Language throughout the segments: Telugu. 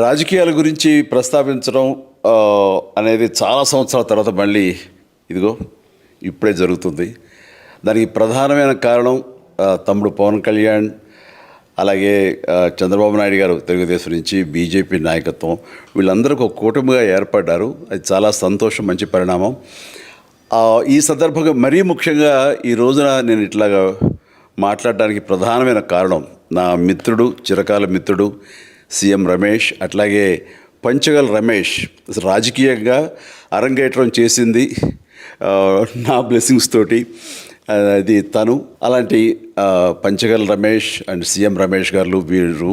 రాజకీయాల గురించి ప్రస్తావించడం అనేది చాలా సంవత్సరాల తర్వాత మళ్ళీ ఇదిగో ఇప్పుడే జరుగుతుంది. దానికి ప్రధానమైన కారణం తమ్ముడు పవన్ కళ్యాణ్, అలాగే చంద్రబాబు నాయుడు గారు తెలుగుదేశం నుంచి, బీజేపీ నాయకత్వం వీళ్ళందరూ ఒక కూటమిగా ఏర్పడ్డారు. అది చాలా సంతోషం, మంచి పరిణామం. ఈ సందర్భంగా మరీ ముఖ్యంగా ఈ రోజున నేను ఇట్లాగా మాట్లాడడానికి ప్రధానమైన కారణం నా మిత్రుడు, చిరకాల మిత్రుడు సీఎం రమేష్, అట్లాగే పంచగల్ రమేష్ రాజకీయంగా అరంగేట్రం చేసింది నా బ్లెస్సింగ్స్ తోటి. అది తను. అలాంటి పంచగల్ రమేష్ అండ్ సీఎం రమేష్ గారు వీరు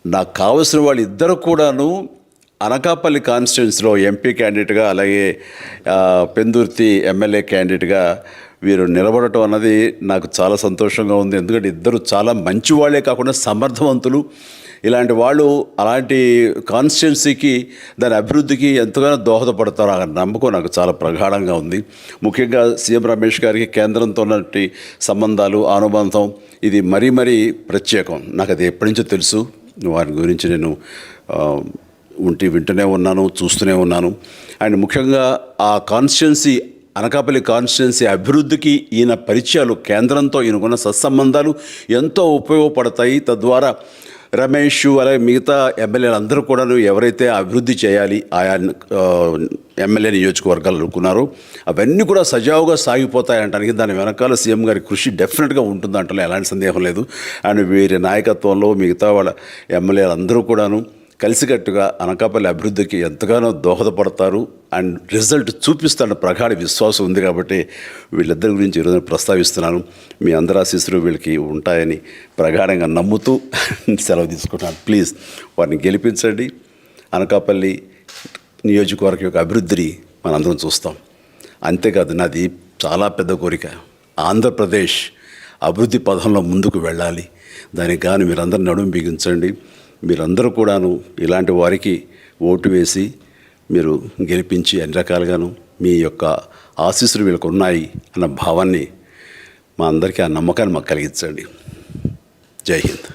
నాకు కావలసిన వాళ్ళు ఇద్దరు కూడాను అనకాపల్లి కాన్స్టిట్యున్సీలో ఎంపీ క్యాండిడేట్గా, అలాగే పెందుర్తి ఎమ్మెల్యే క్యాండిడేట్గా వీరు నిలబడటం అన్నది నాకు చాలా సంతోషంగా ఉంది. ఎందుకంటే ఇద్దరు చాలా మంచి వాళ్ళే కాకుండా సమర్థవంతులు. ఇలాంటి వాళ్ళు అలాంటి కాన్స్టిట్యున్సీకి, దాని అభివృద్ధికి ఎంతగానో దోహదపడతారు అన్న నమ్మకం నాకు చాలా ప్రగాఢంగా ఉంది. ముఖ్యంగా సీఎం రమేష్ గారికి కేంద్రంతో ఉన్నటువంటి సంబంధాలు, అనుబంధం ఇది మరీ మరీ ప్రత్యేకం. నాకు అది ఎప్పటి నుంచో తెలుసు. వారి గురించి నేను వింటూనే ఉన్నాను, చూస్తూనే ఉన్నాను. అండ్ ముఖ్యంగా ఆ కాన్స్టిట్యున్సీ, అనకాపల్లి కాన్స్టిట్యున్సీ అభివృద్ధికి ఈయన పరిచయాలు, కేంద్రంతో ఈయనకున్న సత్సంబంధాలు ఎంతో ఉపయోగపడతాయి. తద్వారా రమేష్ అలాగే మిగతా ఎమ్మెల్యేలు అందరూ కూడాను ఎవరైతే అభివృద్ధి చేయాలి ఆయా ఎమ్మెల్యే నియోజకవర్గాలు అనుకున్నారో అవన్నీ కూడా సజావుగా సాగిపోతాయంటానికి దాని వెనకాల సీఎం గారి కృషి డెఫినెట్గా ఉంటుందంటే ఎలాంటి సందేహం లేదు. అండ్ వీరి నాయకత్వంలో మిగతా వాళ్ళ ఎమ్మెల్యేలు అందరూ కూడాను కలిసికట్టుగా అనకాపల్లి అభివృద్ధికి ఎంతగానో దోహదపడతారు అండ్ రిజల్ట్ చూపిస్తారన్న ప్రగాఢ విశ్వాసం ఉంది. కాబట్టి వీళ్ళిద్దరి గురించి ఈరోజు ప్రస్తావిస్తున్నాను. మీ అందరి ఆశీస్సులు వీళ్ళకి ఉంటాయని ప్రగాఢంగా నమ్ముతూ సెలవు తీసుకుంటున్నాను. ప్లీజ్ వారిని గెలిపించండి. అనకాపల్లి నియోజకవర్గం యొక్క అభివృద్ధిని మనందరం చూస్తాం. అంతేకాదు, నాది చాలా పెద్ద కోరిక, ఆంధ్రప్రదేశ్ అభివృద్ధి పథంలో ముందుకు వెళ్ళాలి. దానికి కానీ మీరందరూ నడుము బిగించండి. మీరందరూ కూడాను ఇలాంటి వారికి ఓటు వేసి మీరు గెలిపించి అన్ని రకాలుగాను మీ యొక్క ఆశీస్సులు వీళ్ళకు ఉన్నాయి అన్న భావాన్ని మా అందరికీ, ఆ నమ్మకాన్ని మాకు కలిగించండి. జై హింద్.